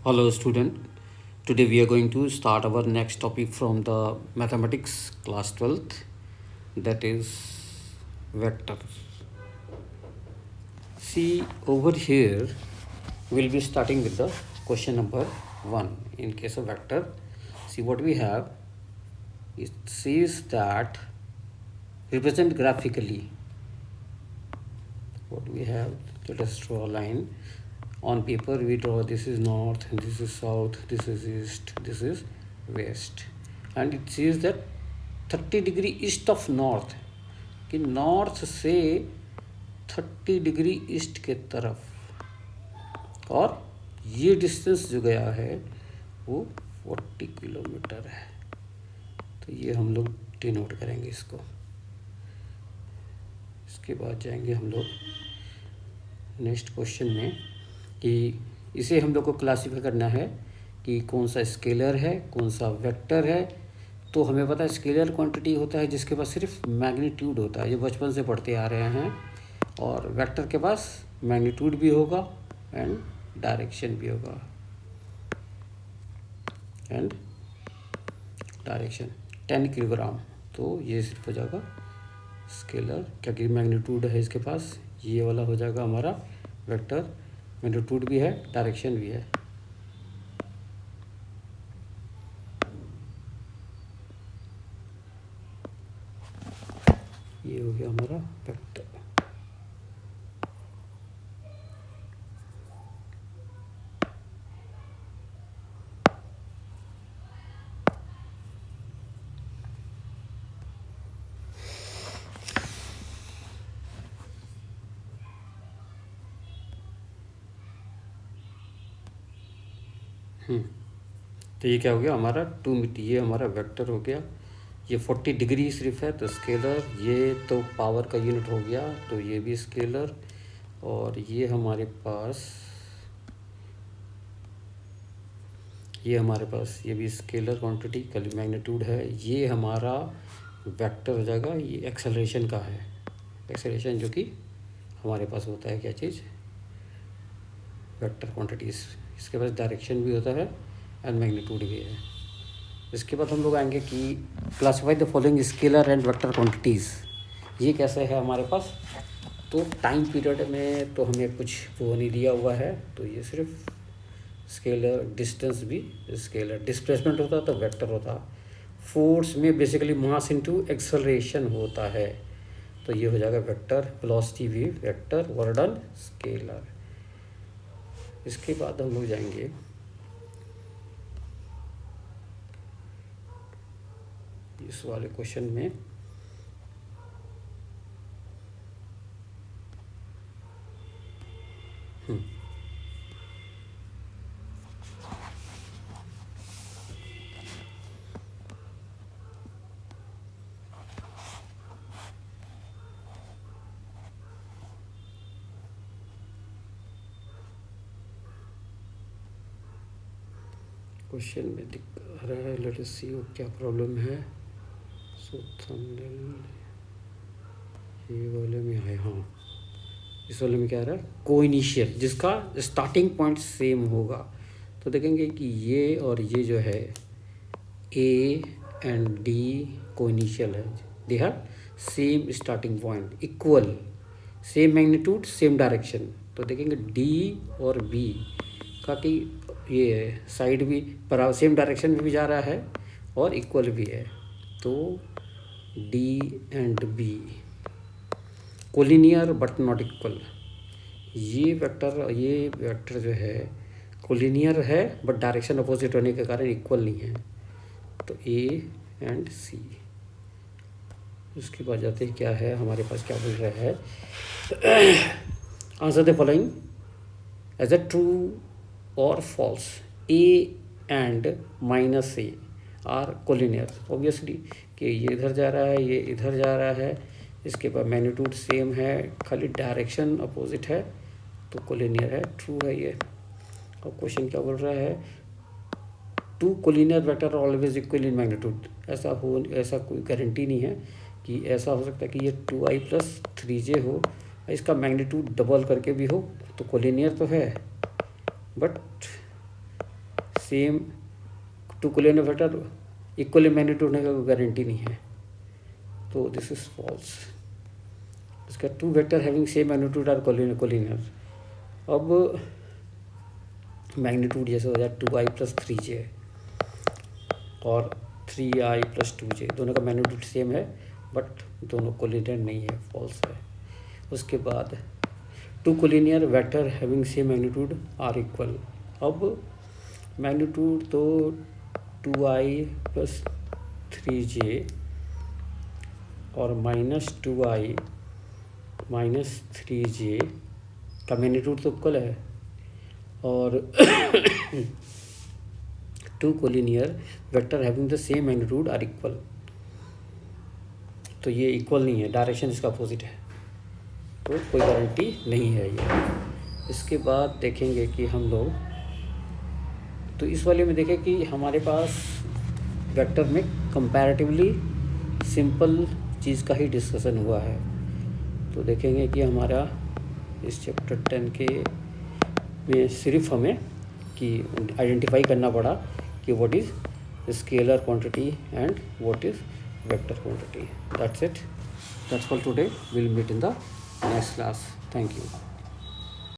Hello, student. Today we are going to start our next topic from the mathematics class 12th, that is vector. See, over here we'll be starting with the question number 1. In case of vector, see what we have. It says that represent graphically. What we have, let us draw a line. On paper we draw this is north and this is south, this is east, this is west, and it says that 30 degree east of north, कि north से 30 degree east के तरफ, और ये distance जो गया है वो 40 किलोमीटर है। तो ये हम लोग डिनोट करेंगे इसको। इसके बाद जाएंगे हम लोग नेक्स्ट क्वेश्चन में, कि इसे हम लोग को क्लासीफाई करना है कि कौन सा स्केलर है, कौन सा वेक्टर है। तो हमें पता है स्केलर क्वांटिटी होता है जिसके पास सिर्फ मैग्नीट्यूड होता है, जो बचपन से पढ़ते आ रहे हैं, और वेक्टर के पास मैग्नीट्यूड भी होगा एंड डायरेक्शन भी होगा, एंड डायरेक्शन 10 किलोग्राम। तो ये सिर्फ हो जाएगा स्केलर, क्योंकि मैग्नीट्यूड है इसके पास। ये वाला हो जाएगा हमारा वेक्टर, मैग्नीट्यूड भी है, डायरेक्शन भी है। ये हो गया हमारा वेक्टर। तो ये क्या हो गया हमारा 2 मीटर, ये हमारा वेक्टर हो गया। ये 40 डिग्री सिर्फ है तो स्केलर, ये तो पावर का यूनिट हो गया तो ये भी स्केलर, और ये हमारे पास ये भी स्केलर क्वांटिटी, कल मैग्नीट्यूड है। ये हमारा वेक्टर हो जाएगा, ये एक्सेलरेशन का है, एक्सेलरेशन जो कि हमारे पास होता है क्या चीज़, वेक्टर क्वांटिटीज़। इसके पास डायरेक्शन भी होता है एंड मैग्नीट्यूड भी है। इसके बाद हम लोग आएंगे कि classify the following scalar and vector quantities. ये कैसे है हमारे पास, तो टाइम पीरियड में तो हमें कुछ वो नहीं दिया हुआ है, तो ये सिर्फ स्केलर, डिस्टेंस भी स्केलर, डिस्प्लेसमेंट होता तो वेक्टर होता, फोर्स में बेसिकली मास इनटू एक्सेलरेशन होता है, तो ये हो जाएगा वेक्टर, वेलोसिटी भी वेक्टर, वर्क डन स्केलर। इसके बाद हम लोग जाएंगे इस वाले क्वेश्चन में। क्वेश्चन में दिख रहा है, लेट अस सी क्या प्रॉब्लम है। सो थंबनेल ये वाले में है, हाँ इस वाले में क्या आ रहा है, कोइनिशियल, जिसका स्टार्टिंग पॉइंट सेम होगा। तो देखेंगे कि ये और ये जो है ए एंड डी कोइनिशियल है, they have same starting point, equal, same magnitude, same direction. तो देखेंगे डी और बी का कि ये साइड भी बराबर सेम डायरेक्शन में भी जा रहा है और इक्वल भी है। तो D and B collinear but not equal. ये वेक्टर जो है कोलिनियर है बट डायरेक्शन अपोजिट होने के कारण इक्वल नहीं है। तो ए एंड सी। उसके बाद जाते हैं क्या है हमारे पास, क्या बोल रहा है, answer the following as a true और false, A and minus A are collinear. Obviously कि ये इधर जा रहा है, ये इधर जा रहा है, इसके बाद मैग्नीट्यूड सेम है, खाली डायरेक्शन अपोजिट है, तो कोलिनियर है, ट्रू है ये। और क्वेश्चन क्या बोल रहा है, two collinear vector always equal in magnitude. ऐसा कोई गारंटी नहीं है कि ऐसा हो सकता है कि ये 2i + 3j हो, इसका मैग्नीट्यूड डबल करके भी हो, तो कोलिनियर तो है, but same two collinear vector equal in magnitude होने का कोई गारंटी नहीं है, तो दिस इज फॉल्स। इसका two vector having same magnitude are collinear. अब मैग्नीट्यूड जैसे हो जाए 2i + 3j और 3i + 2j, दोनों का मैग्नीट्यूड सेम है बट दोनों कोलिनियर नहीं है, फॉल्स है। उसके बाद two collinear vector having same magnitude are equal. अब मैग्नीट्यूड तो 2i + 3j और -2i - 3j का मैग्नीट्यूड तो इक्वल है, और two collinear vector having the same magnitude are equal, तो ये इक्वल नहीं है, डायरेक्शन इसका अपोजिट है, तो कोई गारंटी नहीं है ये। इसके बाद देखेंगे कि हम लोग, तो इस वाले में देखें कि हमारे पास वेक्टर में कंपैरेटिवली सिंपल चीज़ का ही डिस्कशन हुआ है। तो देखेंगे कि हमारा इस चैप्टर 10 के में सिर्फ हमें कि आइडेंटिफाई करना पड़ा कि what is scalar quantity and what is vector quantity. That's it, that's for today, will meet in the next class. Thank you.